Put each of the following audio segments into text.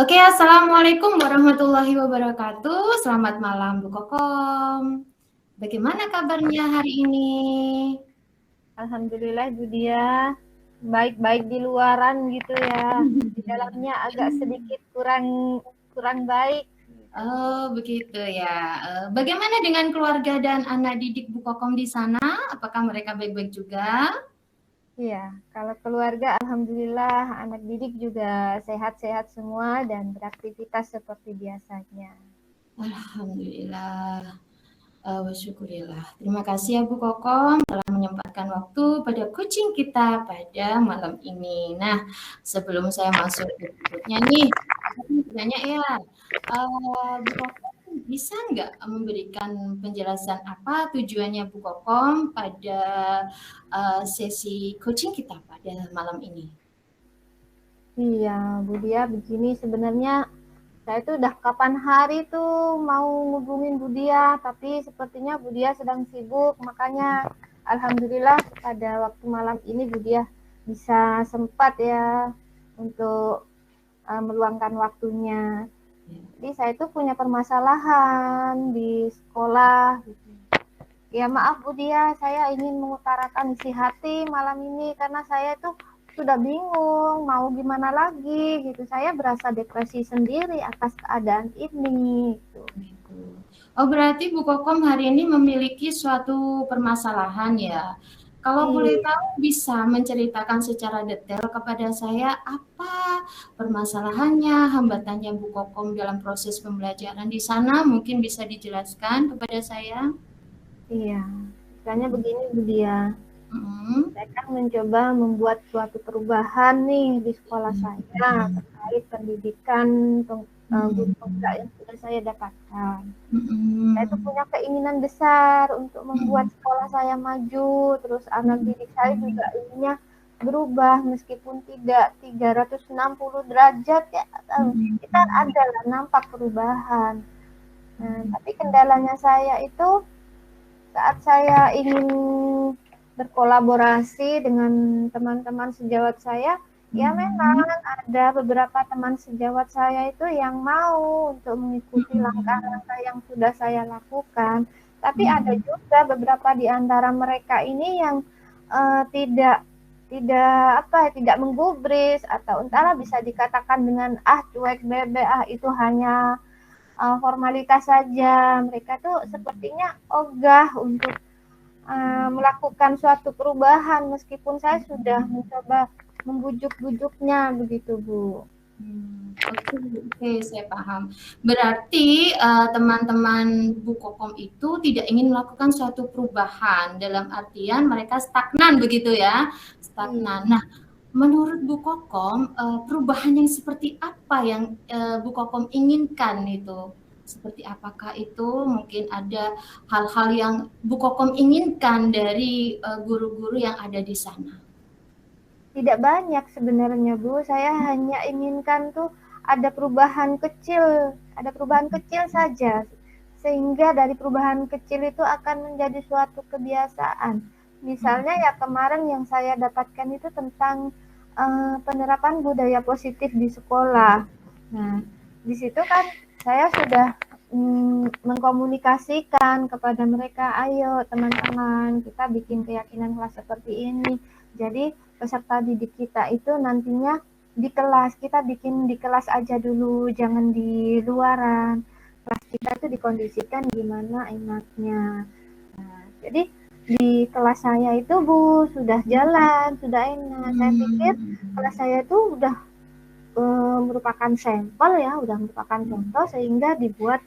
Oke, assalamualaikum warahmatullahi wabarakatuh. Selamat malam, Bu Kokom. Bagaimana kabarnya hari ini? Alhamdulillah Bu Dia, baik-baik di luaran gitu ya. Di dalamnya agak sedikit kurang kurang baik. Oh, begitu ya. Bagaimana dengan keluarga dan anak didik Bu Kokom di sana? Apakah mereka baik-baik juga? Iya, kalau keluarga Alhamdulillah anak didik juga sehat-sehat semua dan beraktivitas seperti biasanya. Alhamdulillah. Syukurillah. Terima kasih ya Bu Kokom telah menyempatkan waktu pada kucing kita pada malam ini. Nah, sebelum saya masuk ke berikutnya nih, saya mau tanya ya, Bu Kokom bisa nggak memberikan penjelasan apa tujuannya Bu Kokom pada sesi coaching kita pada malam ini? Iya, Bu Dia, begini sebenarnya saya tuh udah kapan hari tuh mau ngubungin Bu Dia, tapi sepertinya Bu Dia sedang sibuk, makanya Alhamdulillah pada waktu malam ini Bu Dia bisa sempat ya untuk meluangkan waktunya. Jadi saya tuh punya permasalahan di sekolah. Gitu. Ya maaf Bu Dia, saya ingin mengutarakan isi hati malam ini karena saya tuh sudah bingung mau gimana lagi gitu. Saya berasa depresi sendiri atas keadaan ini. Gitu. Oh, berarti Bu Kokom hari ini memiliki suatu permasalahan ya. Kalau boleh tahu bisa menceritakan secara detail kepada saya apa permasalahannya, hambatannya Bu Kokom dalam proses pembelajaran di sana, mungkin bisa dijelaskan kepada saya? Iya, misalnya begini Bu Dia. Saya kan mencoba membuat suatu perubahan nih di sekolah saya terkait pendidikan guru penggerak yang sudah saya dapatkan. Saya tuh punya keinginan besar untuk membuat sekolah saya maju, terus anak didik saya juga inginnya berubah meskipun tidak 360 derajat ya, kita ada lah nampak perubahan. Nah, tapi kendalanya saya itu saat saya ingin berkolaborasi dengan teman-teman sejawat saya, ya memang ada beberapa teman sejawat saya itu yang mau untuk mengikuti langkah-langkah yang sudah saya lakukan. Tapi ada juga beberapa di antara mereka ini yang tidak tidak menggubris atau entahlah bisa dikatakan dengan cuek bebe itu hanya formalitas saja. Mereka tuh sepertinya ogah untuk melakukan suatu perubahan meskipun saya sudah mencoba membujuk-bujuknya begitu Bu. Oke, saya paham. Berarti teman-teman Bu Kokom itu tidak ingin melakukan suatu perubahan dalam artian mereka stagnan begitu ya, stagnan. Nah, menurut Bu Kokom perubahan yang seperti apa yang Bu Kokom inginkan itu? Seperti apakah itu mungkin ada hal-hal yang Bu Kokom inginkan dari guru-guru yang ada di sana? Tidak banyak sebenarnya Bu, saya hanya inginkan tuh ada perubahan kecil saja. Sehingga dari perubahan kecil itu akan menjadi suatu kebiasaan. Misalnya ya kemarin yang saya dapatkan itu tentang penerapan budaya positif di sekolah. Nah, di situ kan saya sudah mengkomunikasikan kepada mereka, ayo teman-teman kita bikin keyakinan kelas seperti ini. Jadi peserta didik kita itu nantinya di kelas, kita bikin di kelas aja dulu, jangan di luaran. Kelas kita tuh dikondisikan gimana enaknya. Nah, jadi di kelas saya itu Bu sudah jalan, sudah enak. Saya pikir kelas saya itu udah merupakan sampel ya, udah merupakan contoh sehingga dibuat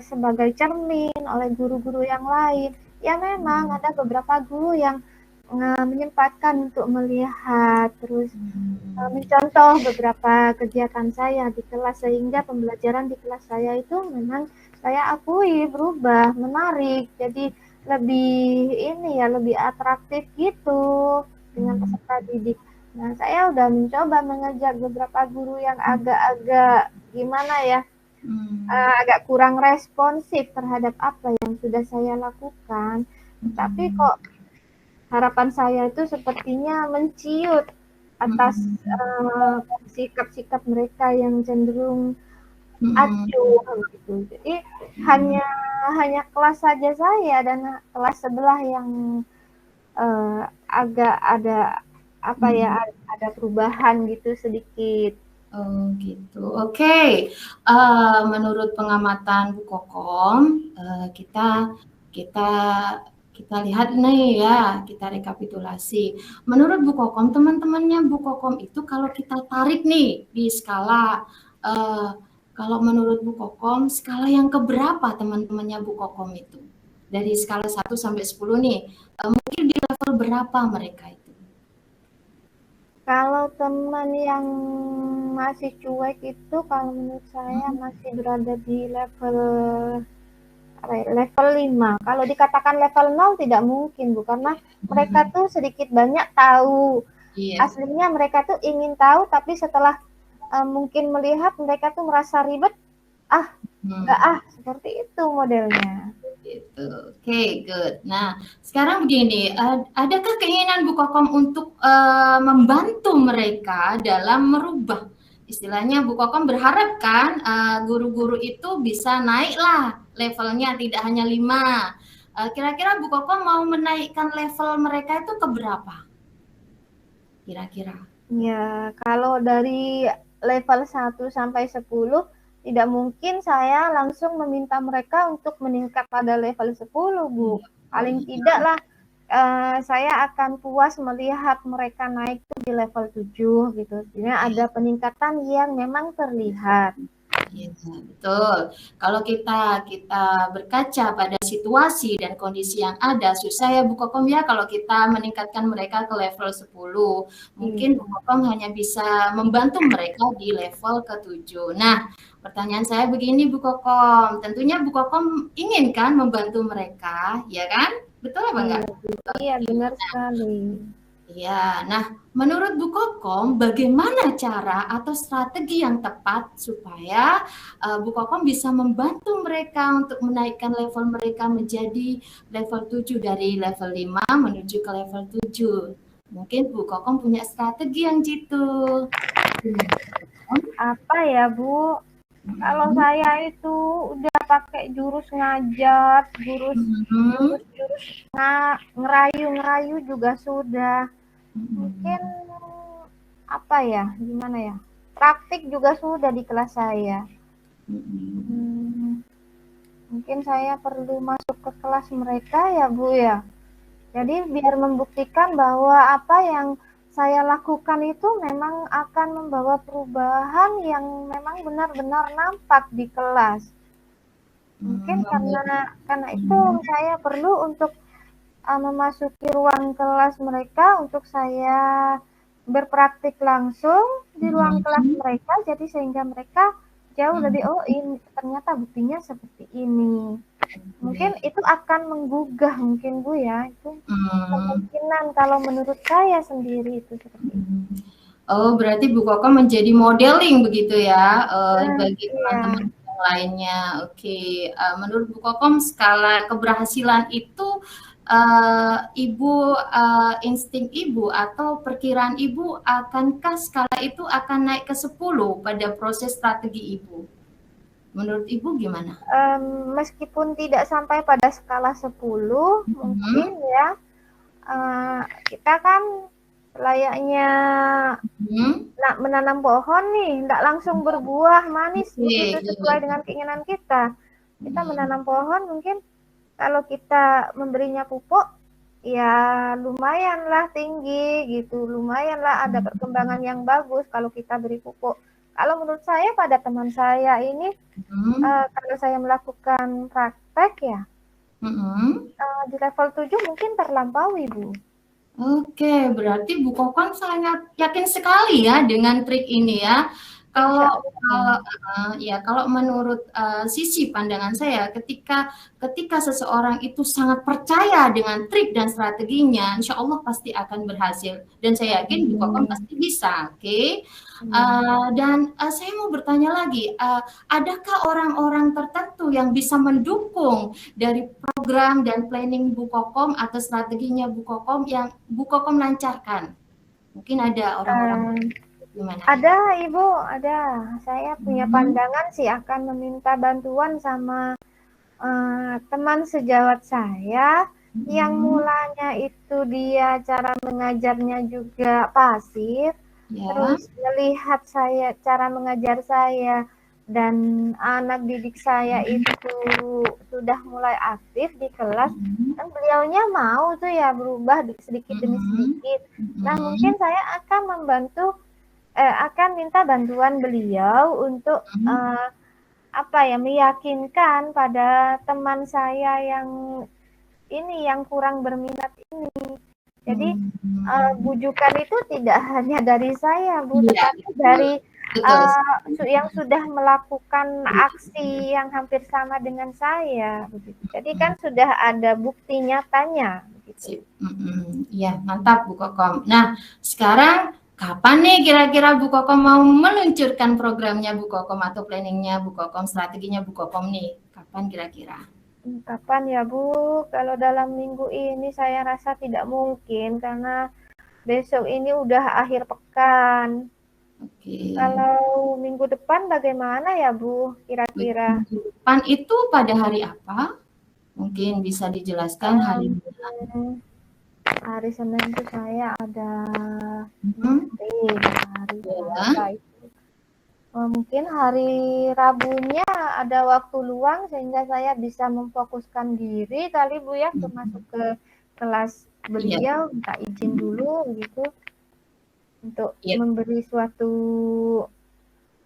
sebagai cermin oleh guru-guru yang lain. Ya memang ada beberapa guru yang menyempatkan untuk melihat terus mencontoh beberapa kegiatan saya di kelas sehingga pembelajaran di kelas saya itu memang saya akui berubah, menarik, jadi lebih atraktif gitu dengan peserta didik. Nah, saya udah mencoba mengejar beberapa guru yang agak-agak gimana ya, agak kurang responsif terhadap apa yang sudah saya lakukan. Tapi kok harapan saya itu sepertinya menciut atas sikap-sikap mereka yang cenderung acuh gitu. Jadi hanya kelas saja saya dan kelas sebelah yang agak ada ada perubahan gitu sedikit. Oh gitu. Oke. Menurut pengamatan Bu Kokom, kita lihat nih ya, kita rekapitulasi. Menurut Bu Kokom, teman-temannya Bu Kokom itu kalau kita tarik nih di skala, kalau menurut Bu Kokom, skala yang keberapa teman-temannya Bu Kokom itu? Dari skala 1 sampai 10 nih, mungkin di level berapa mereka itu? Kalau teman yang masih cuek itu kalau menurut saya masih berada di level 5. Kalau dikatakan level 0 tidak mungkin Bu, karena mereka tuh sedikit banyak tahu. Aslinya mereka tuh ingin tahu, tapi setelah mungkin melihat mereka tuh merasa ribet, seperti itu modelnya. Gitu. Oke, good. Nah, sekarang begini, adakah keinginan Bu Kokom untuk membantu mereka dalam merubah? Istilahnya Bu Kokom berharap kan guru-guru itu bisa naiklah levelnya, tidak hanya 5. Kira-kira Bu Kokom mau menaikkan level mereka itu ke berapa? Kira-kira? Ya, kalau dari level 1 sampai 10, tidak mungkin saya langsung meminta mereka untuk meningkat pada level 10, Bu. Paling tidaklah saya akan puas melihat mereka naik di level 7 gitu. Jadi ada peningkatan yang memang terlihat. Ya, betul. Kalau kita berkaca pada situasi dan kondisi yang ada, susah ya Bu Kokom ya kalau kita meningkatkan mereka ke level 10. Mungkin Bu Kokom hanya bisa membantu mereka di level ke-7. Nah, pertanyaan saya begini Bu Kokom, tentunya Bu Kokom ingin kan membantu mereka, ya kan? Betul apa enggak? Iya, benar sekali. Ya, nah menurut Bu Kokom bagaimana cara atau strategi yang tepat supaya Bu Kokom bisa membantu mereka untuk menaikkan level mereka menjadi level 7 dari level 5 menuju ke level 7. Mungkin Bu Kokom punya strategi yang jitu. Apa ya Bu? Kalau saya itu udah pakai jurus ngajar, jurus ngerayu juga sudah. Mungkin apa ya, gimana ya? Praktik juga sudah di kelas saya. Mungkin saya perlu masuk ke kelas mereka ya Bu ya. Jadi biar membuktikan bahwa apa yang saya lakukan itu memang akan membawa perubahan yang memang benar-benar nampak di kelas. Mungkin karena itu saya perlu untuk memasuki ruang kelas mereka untuk saya berpraktik langsung di ruang kelas mereka, jadi sehingga mereka jauh lebih ini ternyata buktinya seperti ini. Mungkin itu akan menggugah mungkin Bu ya, itu kemungkinan kalau menurut saya sendiri itu seperti itu. Oh, berarti Bu Kokom menjadi modeling begitu ya bagi teman-teman yang lainnya. Oke, menurut Bu Kokom skala keberhasilan itu Ibu insting Ibu atau perkiraan Ibu akankah skala itu akan naik ke 10 pada proses strategi Ibu? Menurut Ibu gimana? Meskipun tidak sampai pada skala 10, mungkin ya kita kan layaknya menanam pohon nih, tidak langsung berbuah manis begitu sesuai dengan keinginan kita. Kita menanam pohon mungkin kalau kita memberinya pupuk, ya lumayanlah tinggi gitu, lumayanlah ada perkembangan yang bagus kalau kita beri pupuk. Kalau menurut saya pada teman saya ini, kalau saya melakukan praktek ya, di level 7 mungkin terlampaui Bu. Oke, berarti Bu Kokom sangat yakin sekali ya dengan trik ini ya. Kalau menurut sisi pandangan saya, ketika seseorang itu sangat percaya dengan trik dan strateginya, insya Allah pasti akan berhasil. Dan saya yakin Bu Kokom pasti bisa, oke? Dan saya mau bertanya lagi, adakah orang-orang tertentu yang bisa mendukung dari program dan planning Bu Kokom atau strateginya Bu Kokom yang Bu Kokom lancarkan? Mungkin ada orang-orang gimana? Ada Ibu, ada. Saya punya Hmm. pandangan sih akan meminta bantuan sama teman sejawat saya yang Hmm. mulanya itu dia cara mengajarnya juga pasif, Ya. terus melihat saya cara mengajar saya dan anak didik saya itu sudah mulai aktif di kelas, Hmm. kan beliaunya mau tuh ya berubah sedikit demi Hmm. sedikit. Nah, Hmm. mungkin saya akan akan minta bantuan beliau untuk Hmm. apa ya, meyakinkan pada teman saya yang ini yang kurang berminat ini. Jadi Hmm. bujukan itu tidak hanya dari saya Bu, Iya, tetapi betul. dari Betul. yang sudah melakukan aksi yang hampir sama dengan saya begitu. Jadi kan sudah ada bukti nyatanya begitu. Sip. Iya, mantap Bu Kokom. Nah, sekarang kapan nih kira-kira Bu Kokom mau meluncurkan programnya Bu Kokom atau planningnya Bu Kokom, strateginya Bu Kokom nih? Kapan kira-kira? Kapan ya Bu? Kalau dalam minggu ini saya rasa tidak mungkin karena besok ini udah akhir pekan. Oke. Kalau minggu depan bagaimana ya Bu, kira-kira? Minggu depan itu pada hari apa? Mungkin bisa dijelaskan hari Um, Hari Senin itu saya ada hmm, meeting, hari Selasa ya. itu. Mungkin hari Rabunya ada waktu luang sehingga saya bisa memfokuskan diri kali Bu ya ke masuk ke kelas Iya, beliau, minta izin dulu gitu untuk iya, memberi suatu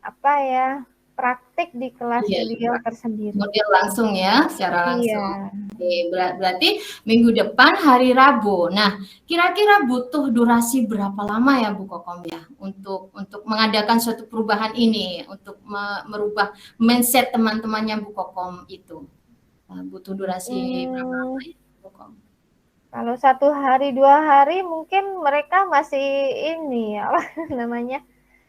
apa ya, praktik di kelas iya. beliau tersendiri. Model langsung ya, secara langsung. Iya. Oke, berarti minggu depan hari Rabu. Nah, kira-kira butuh durasi berapa lama ya Bu Kokom ya untuk mengadakan suatu perubahan ini, untuk merubah mindset teman-temannya Bu Kokom itu? Butuh durasi berapa lama Hmm, ya Bu Kokom? Kalau 1 hari 2 hari mungkin mereka masih ini apa namanya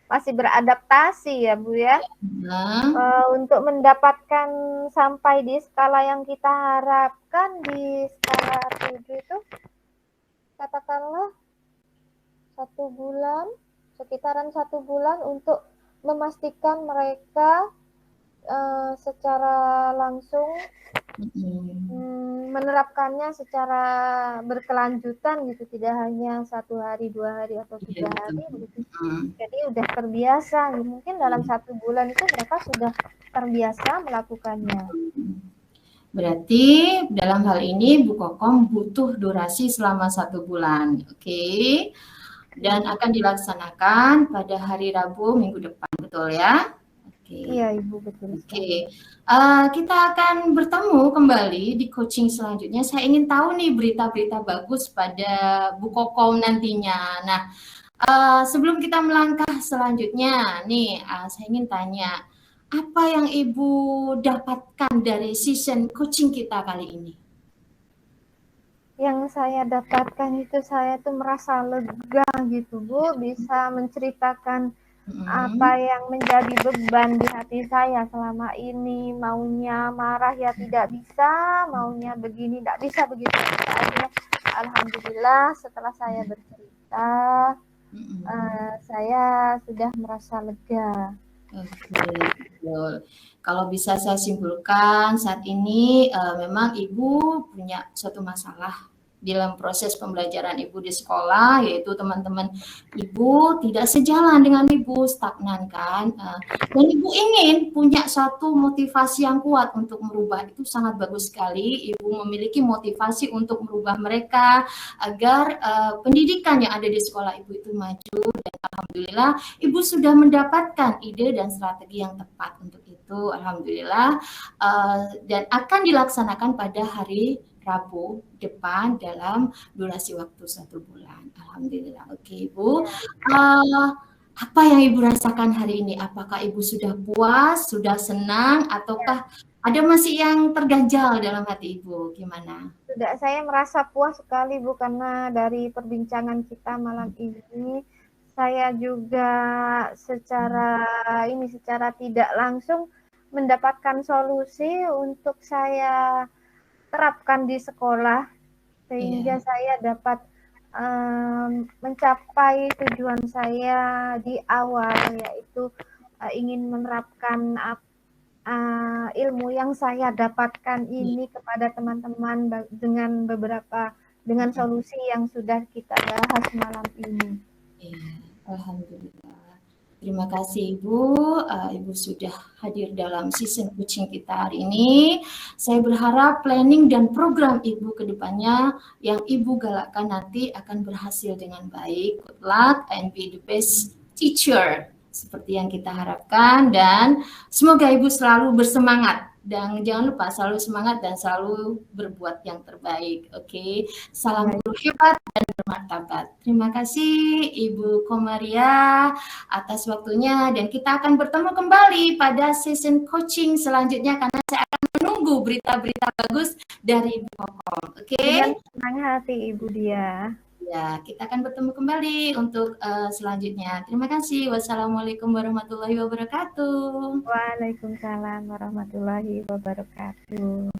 masih beradaptasi ya Bu ya. Nah, Untuk mendapatkan sampai di skala yang kita harapkan di skala 7 itu katakanlah 1 bulan, sekitaran 1 bulan untuk memastikan mereka secara langsung mm, menerapkannya secara berkelanjutan gitu, tidak hanya 1 hari 2 hari atau iya 3 hari betul. begitu. Mm. Jadi udah terbiasa, mungkin dalam 1 bulan itu mereka sudah terbiasa melakukannya. Berarti dalam hal ini Bu Kokom butuh durasi selama 1 bulan, oke? Dan akan dilaksanakan pada hari Rabu minggu depan, betul ya? Iya Oke. Ibu, betul sekali. Oke, kita akan bertemu kembali di coaching selanjutnya. Saya ingin tahu nih berita-berita bagus pada Bu Kokom nantinya. Nah, sebelum kita melangkah selanjutnya, nih saya ingin tanya, apa yang Ibu dapatkan dari season coaching kita kali ini? Yang saya dapatkan itu saya tuh merasa lega gitu Bu, bisa menceritakan apa Hmm. yang menjadi beban di hati saya selama ini, maunya marah ya tidak bisa, maunya begini tidak bisa begitu. Akhirnya alhamdulillah setelah saya bercerita, saya sudah merasa lega. Oke, betul. Kalau bisa saya simpulkan saat ini memang Ibu punya suatu masalah dalam proses pembelajaran Ibu di sekolah, yaitu teman-teman Ibu tidak sejalan dengan Ibu, stagnan kan. Dan Ibu ingin punya satu motivasi yang kuat untuk merubah, itu sangat bagus sekali. Ibu memiliki motivasi untuk merubah mereka agar pendidikan yang ada di sekolah Ibu itu maju, dan alhamdulillah Ibu sudah mendapatkan ide dan strategi yang tepat untuk itu, alhamdulillah, dan akan dilaksanakan pada hari Rabu depan dalam durasi waktu 1 bulan. Alhamdulillah. Oke, Ibu. Ya, Apa yang Ibu rasakan hari ini? Apakah Ibu sudah puas, sudah senang, ya. ataukah ada masih yang terganjal dalam hati Ibu? Gimana? Sudah, saya merasa puas sekali Bu karena dari perbincangan kita malam ini saya juga secara tidak langsung mendapatkan solusi untuk saya terapkan di sekolah Iya. sehingga saya dapat mencapai tujuan saya di awal, yaitu ingin menerapkan ilmu yang saya dapatkan ini kepada teman-teman dengan solusi yang sudah kita bahas malam ini. Iya, alhamdulillah. Terima kasih Ibu. Ibu sudah hadir dalam season coaching kita hari ini. Saya berharap planning dan program Ibu ke depannya yang Ibu galakkan nanti akan berhasil dengan baik. Good luck and be the best teacher seperti yang kita harapkan, dan semoga Ibu selalu bersemangat. Dan jangan lupa selalu semangat dan selalu berbuat yang terbaik. Oke, salam guru hebat dan bermartabat. Terima kasih Ibu Komaria atas waktunya, dan kita akan bertemu kembali pada season coaching selanjutnya karena saya akan menunggu berita-berita bagus dari Ibu Kokom. Oke? Dengan senang hati Ibu Dia. Ya, kita akan bertemu kembali untuk selanjutnya. Terima kasih. Wassalamualaikum warahmatullahi wabarakatuh. Waalaikumsalam warahmatullahi wabarakatuh.